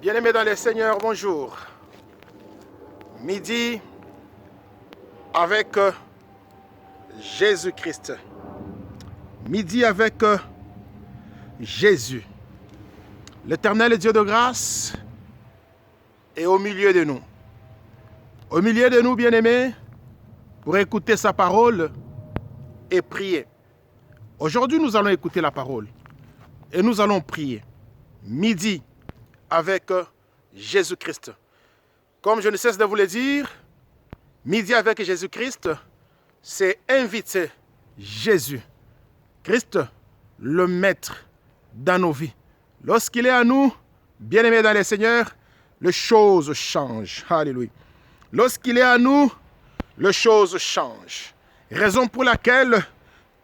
Bien-aimés dans les Seigneurs, bonjour. Midi avec Jésus-Christ. Midi avec Jésus. L'Éternel Dieu de grâce est au milieu de nous. Au milieu de nous, bien-aimés, pour écouter sa parole et prier. Aujourd'hui, nous allons écouter la parole et nous allons prier. Midi avec Jésus-Christ. Comme je ne cesse de vous le dire, midi avec Jésus-Christ, c'est inviter Jésus, Christ, le Maître dans nos vies. Lorsqu'il est à nous, bien-aimés dans les Seigneurs, les choses changent. Alléluia. Lorsqu'il est à nous, les choses changent. Raison pour laquelle,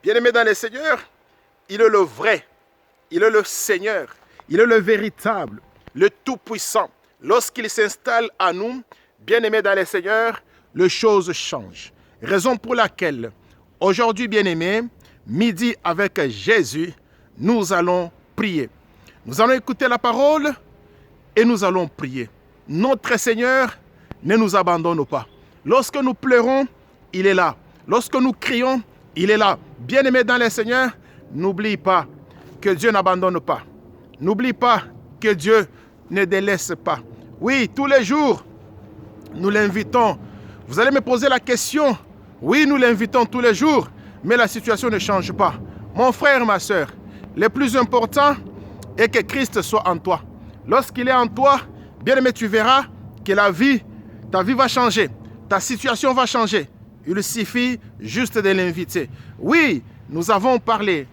bien-aimés dans les Seigneurs, il est le vrai, il est le Seigneur, il est le véritable, le Tout-Puissant. Lorsqu'il s'installe à nous, bien-aimés dans les Seigneurs, les choses changent. Raison pour laquelle, aujourd'hui, bien-aimés, midi avec Jésus, nous allons prier. Nous allons écouter la parole et nous allons prier. Notre Seigneur ne nous abandonne pas. Lorsque nous pleurons, il est là. Lorsque nous crions, il est là. Bien-aimés dans les Seigneurs, n'oublie pas que Dieu n'abandonne pas. N'oublie pas que Dieu ne délaisse pas. Oui, tous les jours, nous l'invitons. Vous allez me poser la question. Oui, nous l'invitons tous les jours, mais la situation ne change pas. Mon frère, ma soeur, le plus important est que Christ soit en toi. Lorsqu'il est en toi, bien aimé, tu verras que ta vie va changer. Ta situation va changer. Il suffit juste de l'inviter. Oui, nous avons parlé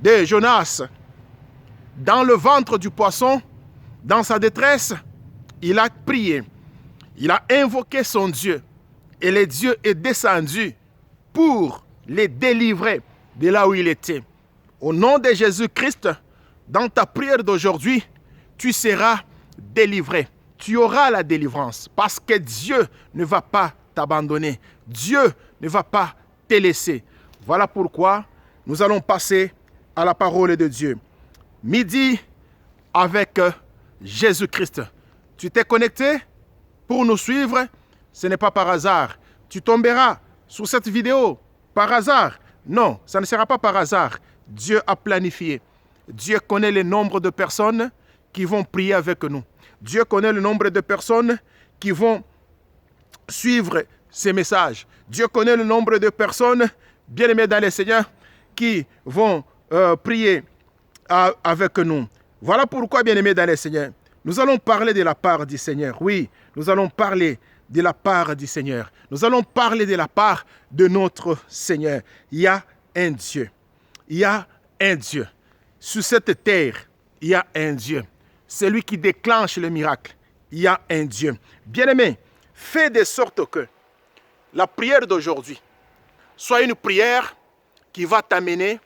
de Jonas. Dans le ventre du poisson, dans sa détresse, il a prié. Il a invoqué son Dieu. Et le Dieu est descendu pour les délivrer de là où il était. Au nom de Jésus-Christ, dans ta prière d'aujourd'hui, tu seras délivré. Tu auras la délivrance parce que Dieu ne va pas t'abandonner. Dieu ne va pas te laisser. Voilà pourquoi nous allons passer à la parole de Dieu. Midi avec Jésus-Christ. Tu t'es connecté pour nous suivre, ce n'est pas par hasard. Tu tomberas sur cette vidéo par hasard. Non, ça ne sera pas par hasard. Dieu a planifié. Dieu connaît le nombre de personnes qui vont prier avec nous. Dieu connaît le nombre de personnes qui vont suivre ces messages. Dieu connaît le nombre de personnes, bien-aimées dans les Seigneurs, qui vont prier avec nous. Voilà pourquoi, bien-aimés dans les Seigneurs, nous allons parler de la part du Seigneur. Oui, nous allons parler de la part du Seigneur. Nous allons parler de la part de notre Seigneur. Il y a un Dieu. Il y a un Dieu. Sur cette terre, il y a un Dieu. C'est lui qui déclenche le miracle. Il y a un Dieu. Bien-aimé, fais de sorte que la prière d'aujourd'hui soit une prière qui va t'amener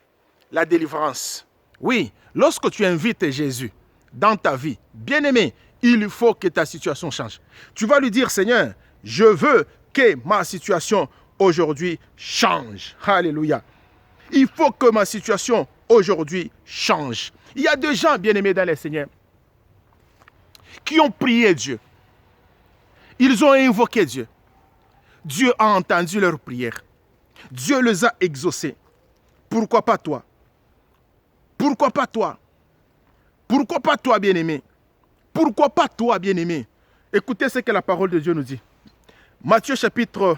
la délivrance. Oui, lorsque tu invites Jésus dans ta vie, bien-aimé, il faut que ta situation change. Tu vas lui dire, Seigneur, je veux que ma situation aujourd'hui change. Alléluia. Il faut que ma situation aujourd'hui change. Il y a des gens, bien-aimés dans le Seigneur, qui ont prié Dieu. Ils ont invoqué Dieu. Dieu a entendu leurs prières. Dieu les a exaucées. Pourquoi pas toi? Pourquoi pas toi? Pourquoi pas toi, bien-aimé? Pourquoi pas toi, bien-aimé? Écoutez ce que la parole de Dieu nous dit. Matthieu chapitre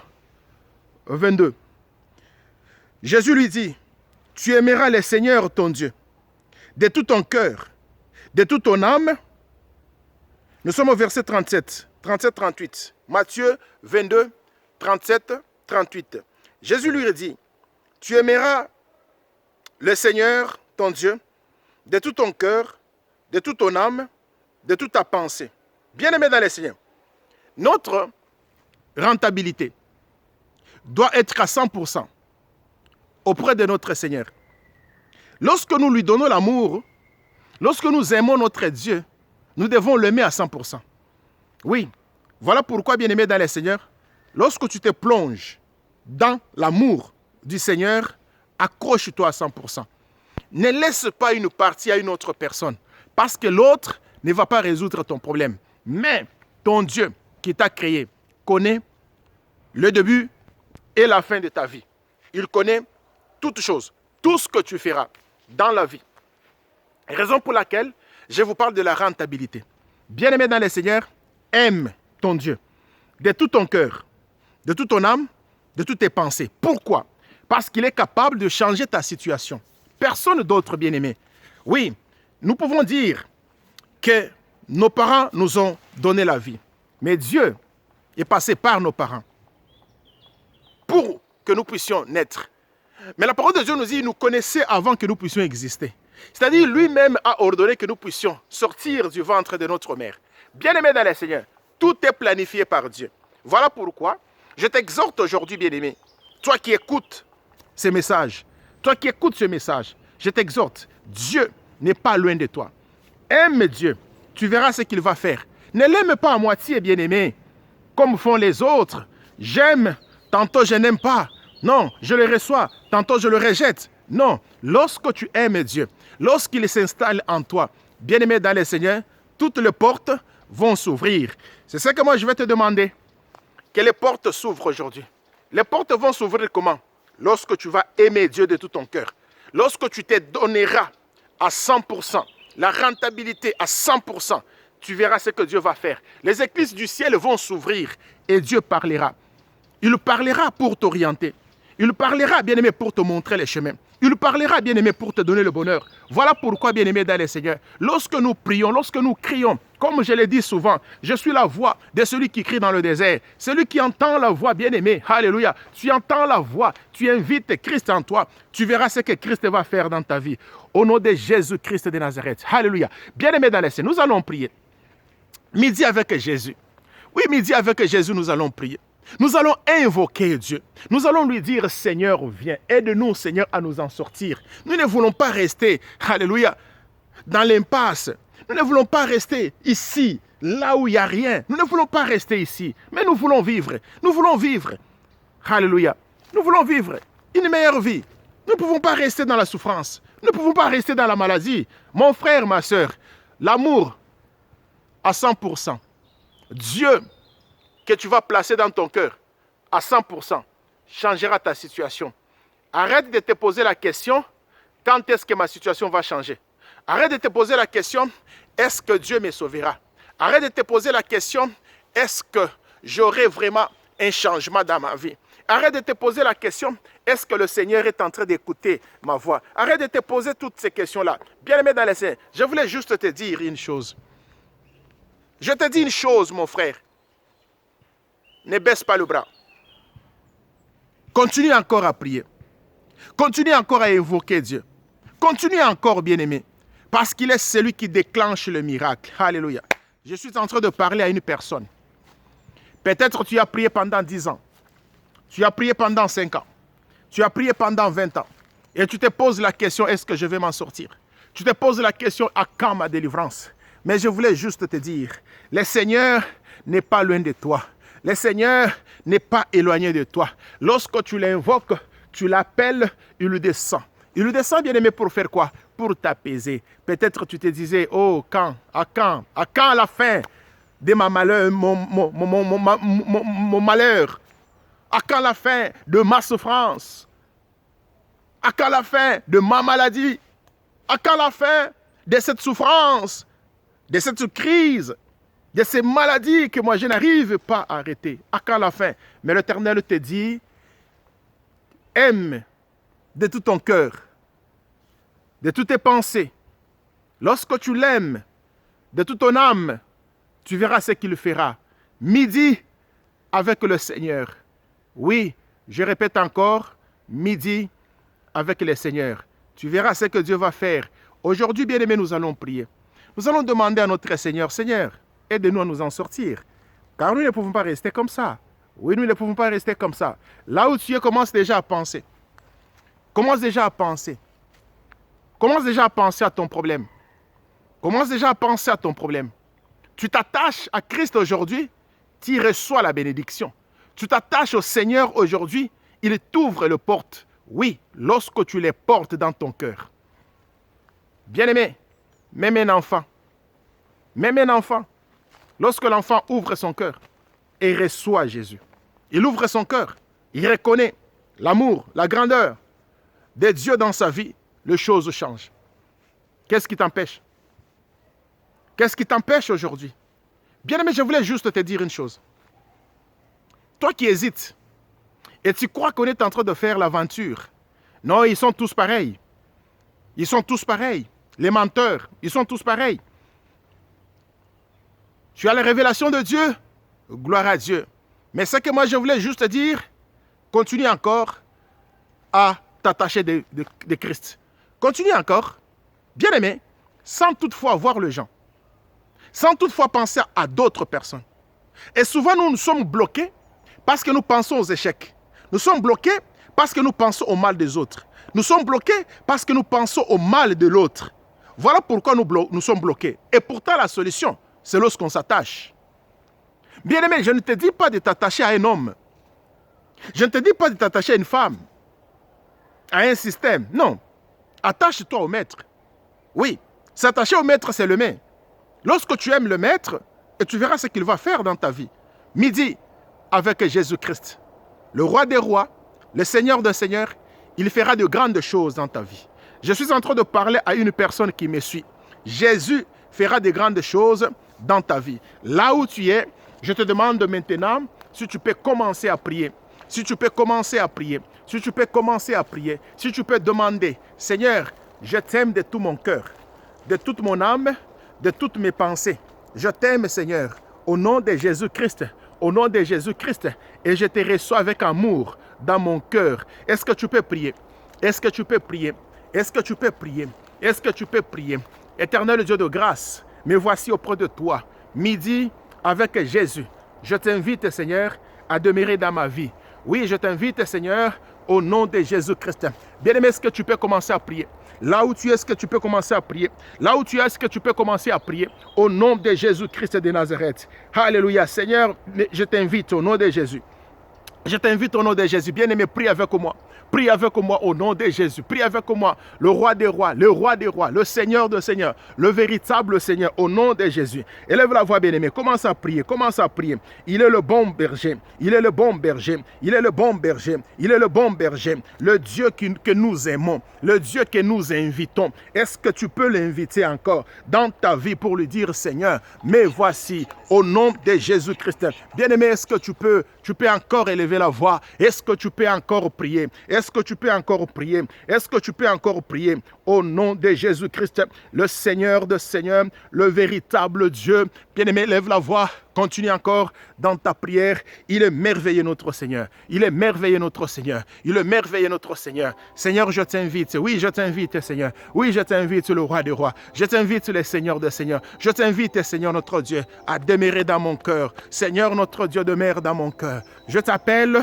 22. Jésus lui dit, tu aimeras le Seigneur ton Dieu de tout ton cœur, de toute ton âme. Nous sommes au verset 37-38. Matthieu 22, 37-38. Jésus lui dit, tu aimeras le Seigneur ton Dieu de tout ton cœur, de toute ton âme, de toute ta pensée. Bien-aimé dans le Seigneur, notre rentabilité doit être à 100% auprès de notre Seigneur. Lorsque nous lui donnons l'amour, lorsque nous aimons notre Dieu, nous devons l'aimer à 100%. Oui, voilà pourquoi, bien-aimé dans le Seigneur, lorsque tu te plonges dans l'amour du Seigneur, accroche-toi à 100%. Ne laisse pas une partie à une autre personne, parce que l'autre ne va pas résoudre ton problème. Mais ton Dieu qui t'a créé connaît le début et la fin de ta vie. Il connaît toutes choses, tout ce que tu feras dans la vie. Raison pour laquelle je vous parle de la rentabilité. Bien-aimé dans le Seigneur, aime ton Dieu de tout ton cœur, de toute ton âme, de toutes tes pensées. Pourquoi? Parce qu'il est capable de changer ta situation. Personne d'autre, bien-aimé. Oui, nous pouvons dire que nos parents nous ont donné la vie. Mais Dieu est passé par nos parents pour que nous puissions naître. Mais la parole de Dieu nous dit, nous connaissait avant que nous puissions exister. C'est-à-dire, lui-même a ordonné que nous puissions sortir du ventre de notre mère. Bien-aimé dans le Seigneur, tout est planifié par Dieu. Voilà pourquoi je t'exhorte aujourd'hui, bien-aimé, toi qui écoutes ces messages, je t'exhorte, Dieu n'est pas loin de toi. Aime Dieu, tu verras ce qu'il va faire. Ne l'aime pas à moitié, bien-aimé, comme font les autres. J'aime, tantôt je n'aime pas. Non, je le reçois, tantôt je le rejette. Non, lorsque tu aimes Dieu, lorsqu'il s'installe en toi, bien-aimé dans le Seigneur, toutes les portes vont s'ouvrir. C'est ce que moi je vais te demander. Que les portes s'ouvrent aujourd'hui. Les portes vont s'ouvrir comment? Lorsque tu vas aimer Dieu de tout ton cœur. Lorsque tu te donneras à 100%, la rentabilité à 100%, tu verras ce que Dieu va faire. Les écluses du ciel vont s'ouvrir et Dieu parlera. Il parlera pour t'orienter. Il parlera, bien-aimé, pour te montrer les chemins. Il parlera, bien-aimé, pour te donner le bonheur. Voilà pourquoi, bien-aimé dans le Seigneur, lorsque nous prions, lorsque nous crions, comme je l'ai dit souvent, je suis la voix de celui qui crie dans le désert. Celui qui entend la voix, bien-aimé, alléluia. Tu entends la voix, tu invites Christ en toi. Tu verras ce que Christ va faire dans ta vie. Au nom de Jésus-Christ de Nazareth. Alléluia. Bien-aimé dans le Seigneur, nous allons prier. Midi avec Jésus. Oui, midi avec Jésus, nous allons prier. Nous allons invoquer Dieu. Nous allons lui dire, Seigneur, viens, aide-nous, Seigneur, à nous en sortir. Nous ne voulons pas rester, alléluia, dans l'impasse. Nous ne voulons pas rester ici, là où il n'y a rien. Nous ne voulons pas rester ici, mais nous voulons vivre. Nous voulons vivre, alléluia. Nous voulons vivre une meilleure vie. Nous ne pouvons pas rester dans la souffrance. Nous ne pouvons pas rester dans la maladie. Mon frère, ma soeur, l'amour à 100%. Dieu que tu vas placer dans ton cœur à 100% changera ta situation. Arrête de te poser la question, quand est-ce que ma situation va changer? Arrête de te poser la question, est-ce que Dieu me sauvera? Arrête de te poser la question, est-ce que j'aurai vraiment un changement dans ma vie? Arrête de te poser la question, est-ce que le Seigneur est en train d'écouter ma voix? Arrête de te poser toutes ces questions-là. Bien-aimé dans le Seigneur, je voulais juste te dire une chose. Je te dis une chose, mon frère. Ne baisse pas le bras. Continue encore à prier. Continue encore à évoquer Dieu. Continue encore, bien-aimé. Parce qu'il est celui qui déclenche le miracle. Alléluia. Je suis en train de parler à une personne. Peut-être tu as prié pendant 10 ans. Tu as prié pendant 5 ans. Tu as prié pendant 20 ans. Et tu te poses la question, est-ce que je vais m'en sortir? Tu te poses la question, à quand ma délivrance? Mais je voulais juste te dire, le Seigneur n'est pas loin de toi. Le Seigneur n'est pas éloigné de toi. Lorsque tu l'invoques, tu l'appelles, il descend. Il descend, bien-aimé, pour faire quoi? Pour t'apaiser. Peut-être tu te disais, oh, à quand la fin de ma malheur, mon malheur? À quand la fin de ma souffrance? À quand la fin de ma maladie? À quand la fin de cette souffrance, de cette crise, de ces maladies que moi je n'arrive pas à arrêter? À quand la fin? Mais l'Éternel te dit, aime de tout ton cœur, de toutes tes pensées. Lorsque tu l'aimes, de toute ton âme, tu verras ce qu'il fera. Midi avec le Seigneur. Oui, je répète encore, midi avec le Seigneur. Tu verras ce que Dieu va faire. Aujourd'hui, bien-aimés, nous allons prier. Nous allons demander à notre Seigneur, Seigneur, aide-nous à nous en sortir. Car nous ne pouvons pas rester comme ça. Oui, nous ne pouvons pas rester comme ça. Là où tu es, commence déjà à penser. Commence déjà à penser. Commence déjà à penser à ton problème. Commence déjà à penser à ton problème. Tu t'attaches à Christ aujourd'hui, tu reçois la bénédiction. Tu t'attaches au Seigneur aujourd'hui, il t'ouvre les portes. Oui, lorsque tu les portes dans ton cœur. Bien-aimé, même un enfant, Même un enfant, lorsque l'enfant ouvre son cœur et reçoit Jésus, il ouvre son cœur, il reconnaît l'amour, la grandeur de Dieu dans sa vie, les choses changent. Qu'est-ce qui t'empêche? Qu'est-ce qui t'empêche aujourd'hui? Bien-aimé, je voulais juste te dire une chose. Toi qui hésites et tu crois qu'on est en train de faire l'aventure, non, ils sont tous pareils. Ils sont tous pareils. Les menteurs, ils sont tous pareils. Tu as la révélation de Dieu, gloire à Dieu. Mais ce que moi je voulais juste te dire, continue encore à t'attacher de Christ. Continue encore, bien-aimé, sans toutefois voir les gens, sans toutefois penser à d'autres personnes. Et souvent, nous sommes bloqués parce que nous pensons aux échecs. Nous sommes bloqués parce que nous pensons au mal des autres. Nous sommes bloqués parce que nous pensons au mal de l'autre. Voilà pourquoi nous sommes bloqués. Et pourtant, la solution, c'est lorsqu'on s'attache. Bien-aimé, je ne te dis pas de t'attacher à un homme. Je ne te dis pas de t'attacher à une femme, à un système. Non. Attache-toi au maître. Oui, s'attacher au maître, c'est l'aimer. Lorsque tu aimes le maître, et tu verras ce qu'il va faire dans ta vie. Midi, avec Jésus-Christ, le roi des rois, le Seigneur des seigneurs, il fera de grandes choses dans ta vie. Je suis en train de parler à une personne qui me suit. Jésus fera de grandes choses dans ta vie. Là où tu es, je te demande maintenant si tu peux commencer à prier. Si tu peux commencer à prier. Si tu peux commencer à prier. Si tu peux demander, Seigneur, je t'aime de tout mon cœur, de toute mon âme, de toutes mes pensées. Je t'aime, Seigneur, au nom de Jésus-Christ. Au nom de Jésus-Christ. Et je te reçois avec amour dans mon cœur. Est-ce que tu peux prier? Est-ce que tu peux prier? Est-ce que tu peux prier? Est-ce que tu peux prier? Éternel Dieu de grâce, me voici auprès de toi, midi avec Jésus. Je t'invite, Seigneur, à demeurer dans ma vie. Oui, je t'invite, Seigneur, au nom de Jésus-Christ. Bien-aimé, est-ce que tu peux commencer à prier? Là où tu es, est-ce que tu peux commencer à prier? Là où tu es, est-ce que tu peux commencer à prier? Au nom de Jésus-Christ de Nazareth. Alléluia. Seigneur, je t'invite au nom de Jésus. Je t'invite au nom de Jésus. Bien-aimé, prie avec moi. Prie avec moi au nom de Jésus. Prie avec moi, le roi des rois, le Seigneur des seigneurs, le véritable Seigneur, au nom de Jésus. Élève la voix, bien-aimé. Commence à prier, commence à prier. Il est le bon berger. Il est le bon berger. Il est le bon berger. Il est le bon berger. Le Dieu que nous aimons. Le Dieu que nous invitons. Est-ce que tu peux l'inviter encore dans ta vie pour lui dire, Seigneur, mais voici, au nom de Jésus-Christ. Bien-aimé, est-ce que tu peux encore élever la voix? Est-ce que tu peux encore prier? Est-ce que tu peux encore prier? Est-ce que tu peux encore prier? Au nom de Jésus-Christ, le Seigneur de Seigneurs, le véritable Dieu. Bien-aimé, lève la voix. Continue encore dans ta prière. Il est merveilleux notre Seigneur. Il est merveilleux notre Seigneur. Il est merveilleux notre Seigneur. Seigneur, je t'invite. Oui, je t'invite, Seigneur. Oui, je t'invite, le roi des rois. Je t'invite, le Seigneur des seigneurs. Je t'invite, Seigneur notre Dieu, à demeurer dans mon cœur. Seigneur notre Dieu, demeure dans mon cœur. Je t'appelle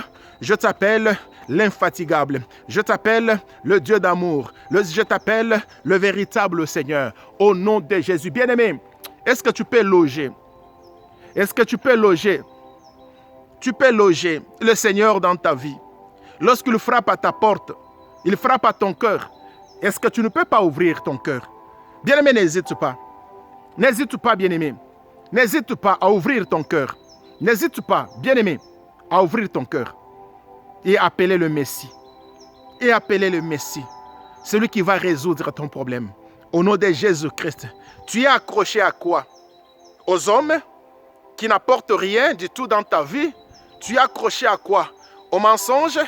l'infatigable. Je t'appelle le Dieu d'amour. Je t'appelle le véritable Seigneur. Au nom de Jésus. Bien-aimé, est-ce que tu peux loger? Est-ce que tu peux loger? Tu peux loger le Seigneur dans ta vie. Lorsqu'il frappe à ta porte, il frappe à ton cœur. Est-ce que tu ne peux pas ouvrir ton cœur? Bien-aimé, n'hésite pas. N'hésite pas, bien-aimé. N'hésite pas à ouvrir ton cœur. N'hésite pas, bien-aimé, à ouvrir ton cœur. Et appeler le Messie. Et appeler le Messie. Celui qui va résoudre ton problème. Au nom de Jésus-Christ. Tu es accroché à quoi? Aux hommes qui n'apportent rien du tout dans ta vie? Tu es accroché à quoi? Au mensonge?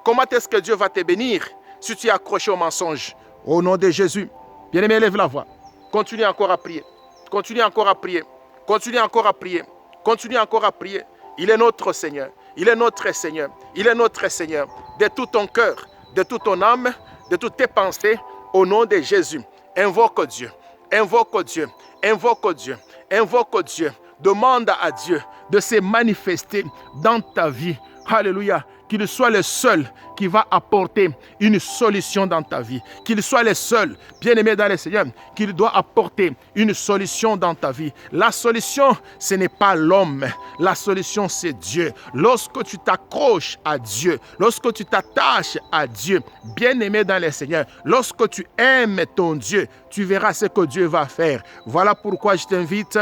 Comment est-ce que Dieu va te bénir si tu es accroché au mensonge? Au nom de Jésus. Bien-aimé, lève la voix. Continue encore à prier. Continue encore à prier. Continue encore à prier. Continue encore à prier. Il est notre Seigneur. Il est notre Seigneur. Il est notre Seigneur. De tout ton cœur, de toute ton âme, de toutes tes pensées, au nom de Jésus. Invoque Dieu. Invoque Dieu. Invoque Dieu. Invoque Dieu. Demande à Dieu de se manifester dans ta vie. Alléluia. qu'il soit le seul qui va apporter une solution dans ta vie. Qu'il soit le seul, bien-aimé dans le Seigneur, qu'il doit apporter une solution dans ta vie. La solution, ce n'est pas l'homme. La solution, c'est Dieu. Lorsque tu t'accroches à Dieu, lorsque tu t'attaches à Dieu, bien-aimé dans le Seigneur, lorsque tu aimes ton Dieu, tu verras ce que Dieu va faire. Voilà pourquoi je t'invite,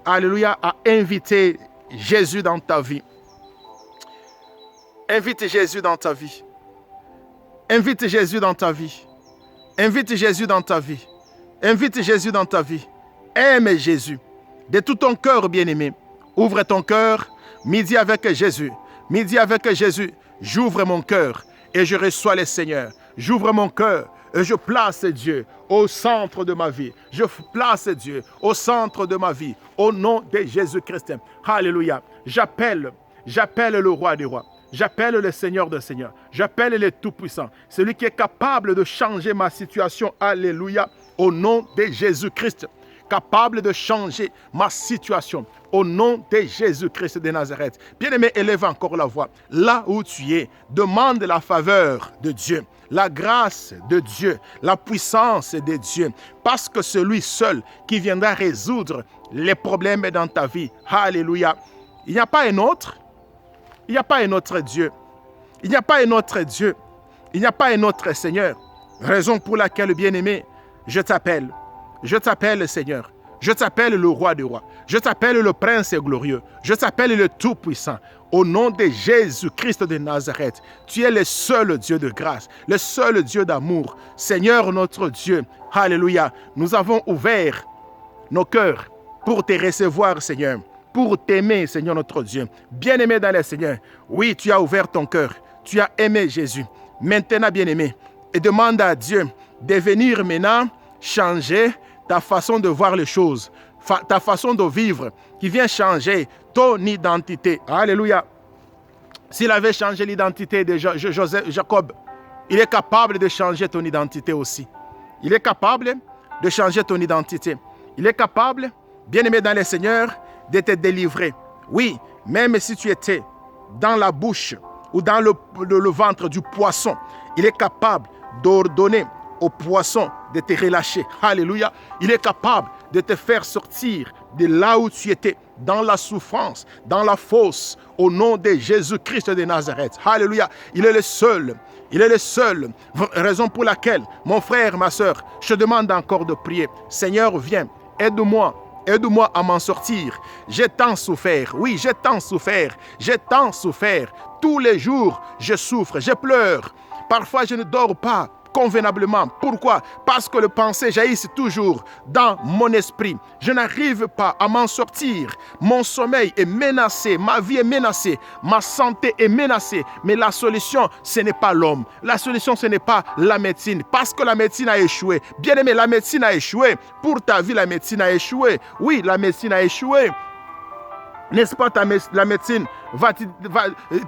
alléluia, à inviter Jésus dans ta vie. Invite Jésus dans ta vie. Invite Jésus dans ta vie. Invite Jésus dans ta vie. Invite Jésus dans ta vie. Aime Jésus. De tout ton cœur, bien-aimé. Ouvre ton cœur. Midi avec Jésus. Midi avec Jésus. J'ouvre mon cœur et je reçois le Seigneur. J'ouvre mon cœur et je place Dieu au centre de ma vie. Je place Dieu au centre de ma vie. Au nom de Jésus-Christ. Alléluia. J'appelle le roi des rois. J'appelle le Seigneur des Seigneurs. J'appelle le Tout-Puissant. Celui qui est capable de changer ma situation. Alléluia. Au nom de Jésus-Christ. Capable de changer ma situation. Au nom de Jésus-Christ de Nazareth. Bien-aimé, élève encore la voix. Là où tu es, demande la faveur de Dieu. La grâce de Dieu. La puissance de Dieu. Parce que celui seul qui viendra résoudre les problèmes dans ta vie. Alléluia. Il n'y a pas un autre. Il n'y a pas un autre Dieu. Il n'y a pas un autre Dieu. Il n'y a pas un autre Seigneur. Raison pour laquelle, bien-aimé, je t'appelle. Je t'appelle, Seigneur. Je t'appelle le roi des rois. Je t'appelle le prince glorieux. Je t'appelle le tout-puissant. Au nom de Jésus-Christ de Nazareth, tu es le seul Dieu de grâce, le seul Dieu d'amour. Seigneur notre Dieu, alléluia. Nous avons ouvert nos cœurs pour te recevoir, Seigneur. Pour t'aimer, Seigneur notre Dieu. Bien-aimé dans le Seigneur, oui, tu as ouvert ton cœur. Tu as aimé Jésus. Maintenant, bien-aimé, et demande à Dieu de venir maintenant changer ta façon de voir les choses, ta façon de vivre, qui vient changer ton identité. Alléluia. S'il avait changé l'identité de Jacob, il est capable de changer ton identité aussi. Il est capable de changer ton identité. Il est capable, bien-aimé dans le Seigneur, de te délivrer. Oui, même si tu étais dans la bouche ou dans le ventre du poisson, il est capable d'ordonner au poisson de te relâcher. Alléluia. Il est capable de te faire sortir de là où tu étais, dans la souffrance, dans la fosse, au nom de Jésus-Christ de Nazareth. Alléluia. Il est le seul. Il est le seul. Raison pour laquelle, mon frère, ma soeur, je te demande encore de prier. Seigneur, viens, aide-moi. Aide-moi à m'en sortir. J'ai tant souffert. Oui, j'ai tant souffert. J'ai tant souffert. Tous les jours, je souffre, je pleure. Parfois, je ne dors pas convenablement. Pourquoi? Parce que le pensée jaillisse toujours dans mon esprit. Je n'arrive pas à m'en sortir. Mon sommeil est menacé. Ma vie est menacée. Ma santé est menacée. Mais la solution, ce n'est pas l'homme. La solution, ce n'est pas la médecine. Parce que la médecine a échoué. Bien aimé, la médecine a échoué. Pour ta vie, la médecine a échoué. Oui, la médecine a échoué. N'est-ce pas, la médecine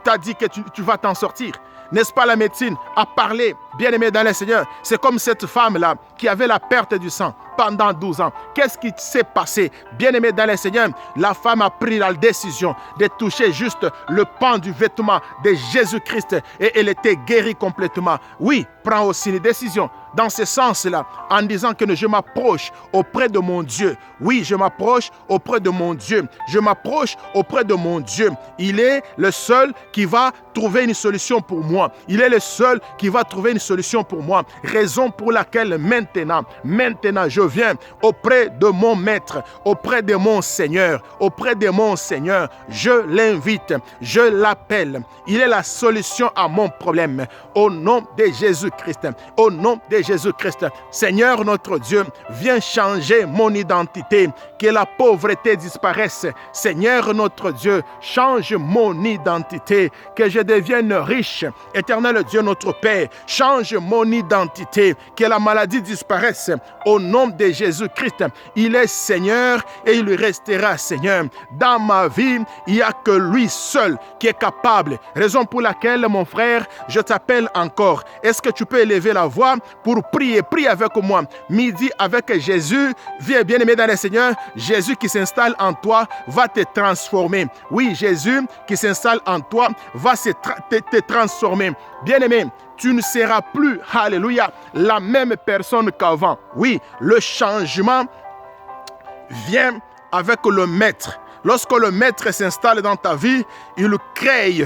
t'a dit que tu vas t'en sortir? N'est-ce pas, la médecine a parlé, bien-aimé dans le Seigneur? C'est comme cette femme-là qui avait la perte du sang pendant 12 ans. Qu'est-ce qui s'est passé? Bien-aimé dans le Seigneur, la femme a pris la décision de toucher juste le pan du vêtement de Jésus-Christ et elle était guérie complètement. Oui, prends aussi une décision dans ce sens-là, en disant que je m'approche auprès de mon Dieu. Oui, je m'approche auprès de mon Dieu. Je m'approche auprès de mon Dieu. Il est le seul qui va trouver une solution pour moi. Il est le seul qui va trouver une solution pour moi. Raison pour laquelle maintenant, je viens auprès de mon Maître, auprès de mon Seigneur, auprès de mon Seigneur. Je l'invite, je l'appelle. Il est la solution à mon problème. Au nom de Jésus-Christ, au nom de Jésus-Christ, Seigneur notre Dieu, viens changer mon identité, que la pauvreté disparaisse. Seigneur notre Dieu, change mon identité, que je devienne riche. Éternel Dieu notre Père, change change mon identité, que la maladie disparaisse au nom de Jésus-Christ. Il est Seigneur et il restera Seigneur. Dans ma vie, il n'y a que lui seul qui est capable. Raison pour laquelle, mon frère, je t'appelle encore. Est-ce que tu peux élever la voix pour prier? Prie avec moi. Midi avec Jésus. Viens bien-aimé dans le Seigneur. Jésus qui s'installe en toi va te transformer. Oui, Jésus qui s'installe en toi va te transformer. Bien-aimé, tu ne seras plus, alléluia, la même personne qu'avant. Oui, le changement vient avec le maître. Lorsque le maître s'installe dans ta vie, il crée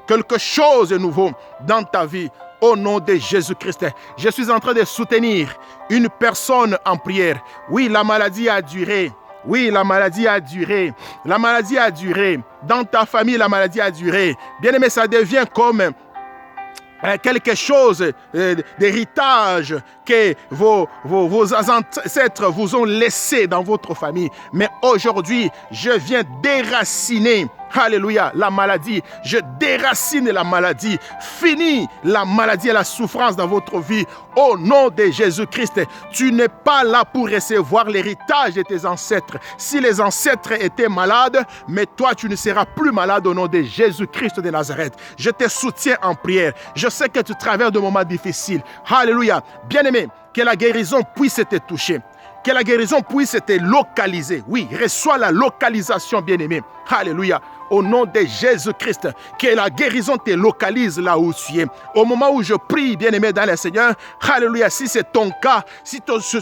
quelque chose de nouveau dans ta vie. Au nom de Jésus-Christ, je suis en train de soutenir une personne en prière. Oui, la maladie a duré. Oui, la maladie a duré. La maladie a duré. Dans ta famille, la maladie a duré. Bien-aimé, ça devient comme quelque chose d'héritage que vos ancêtres vous ont laissé dans votre famille. Mais aujourd'hui, je viens déraciner, alléluia, la maladie. Je déracine la maladie. Finis la maladie et la souffrance dans votre vie. Au nom de Jésus-Christ, tu n'es pas là pour recevoir l'héritage de tes ancêtres. Si les ancêtres étaient malades, mais toi, tu ne seras plus malade au nom de Jésus-Christ de Nazareth. Je te soutiens en prière. Je sais que tu traverses de moments difficiles. Alléluia. Bien-aimé, que la guérison puisse te toucher. Que la guérison puisse te localiser. Oui, reçois la localisation, bien-aimé. Alléluia. Au nom de Jésus-Christ, que la guérison te localise là où tu es. Au moment où je prie, bien-aimé dans le Seigneur, alléluia, si c'est ton cas,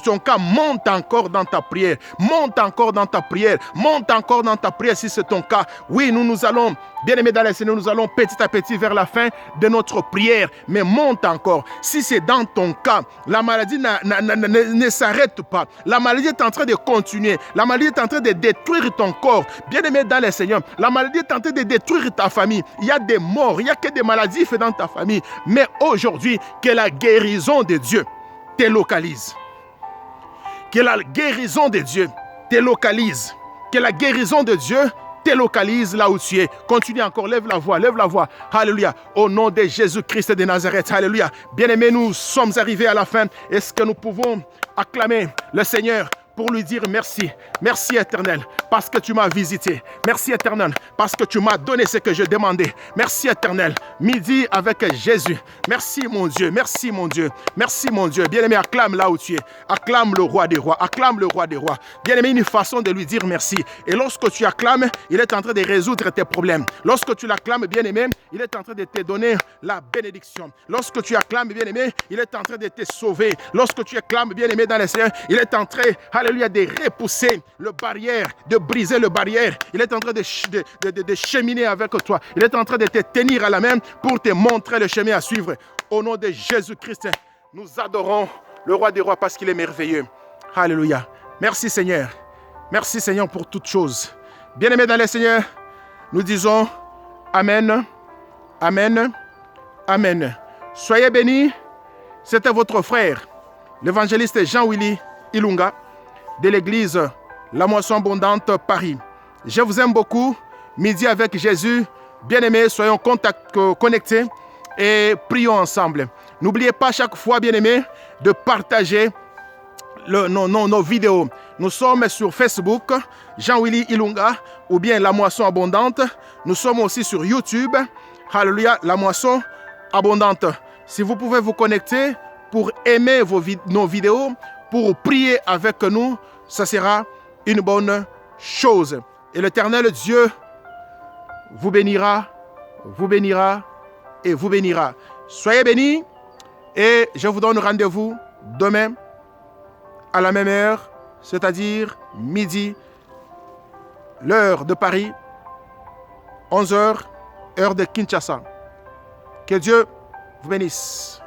ton cas, monte encore dans ta prière. Monte encore dans ta prière. Monte encore dans ta prière si c'est ton cas. Oui, nous allons, bien-aimé dans le Seigneur, nous allons petit à petit vers la fin de notre prière. Mais monte encore. Si c'est dans ton cas, la maladie ne s'arrête pas. La maladie est en train de continuer. La maladie est en train de détruire ton corps. Bien-aimé dans le Seigneur, la maladie est en train de détruire ta famille. Il y a des morts, il n'y a que des maladies faites dans ta famille. Mais aujourd'hui, que la guérison de Dieu te localise. Que la guérison de Dieu te localise. Que la guérison de Dieu te localise là où tu es. Continue encore, lève la voix, lève la voix. Alléluia. Au nom de Jésus-Christ de Nazareth. Alléluia. Bien-aimés, nous sommes arrivés à la fin. Est-ce que nous pouvons acclamer le Seigneur pour lui dire merci. Merci éternel parce que tu m'as visité. Merci éternel parce que tu m'as donné ce que je demandais. Merci éternel. Midi avec Jésus. Merci mon Dieu. Merci mon Dieu. Merci mon Dieu. Bien-aimé, acclame là où tu es. Acclame le roi des rois. Acclame le roi des rois. Bien-aimé, une façon de lui dire merci. Et lorsque tu acclames, il est en train de résoudre tes problèmes. Lorsque tu l'acclames, bien-aimé, il est en train de te donner la bénédiction. Lorsque tu acclames, bien-aimé, il est en train de te sauver. Lorsque tu acclames, bien-aimé, dans le Seigneur, il est en train, alléluia, de repousser le barrière, de briser le barrière. Il est en train de cheminer avec toi. Il est en train de te tenir à la main pour te montrer le chemin à suivre. Au nom de Jésus-Christ, nous adorons le roi des rois parce qu'il est merveilleux. Alléluia. Merci Seigneur. Merci Seigneur pour toutes choses. Bien-aimés dans le Seigneur, nous disons Amen, Amen, Amen. Soyez bénis. C'était votre frère, l'évangéliste Jean-Willy Ilunga, de l'église La Moisson Abondante Paris. Je vous aime beaucoup. Midi avec Jésus. Bien-aimés, soyons connectés et prions ensemble. N'oubliez pas chaque fois, bien-aimés, de partager nos vidéos. Nous sommes sur Facebook, Jean-Willy Ilunga, ou bien La Moisson Abondante. Nous sommes aussi sur YouTube, Alléluia, La Moisson Abondante. Si vous pouvez vous connecter pour aimer nos vidéos, pour prier avec nous, ça sera une bonne chose. Et l'Éternel Dieu vous bénira et vous bénira. Soyez bénis et je vous donne rendez-vous demain à la même heure, c'est-à-dire midi, l'heure de Paris, 11h, heure de Kinshasa. Que Dieu vous bénisse.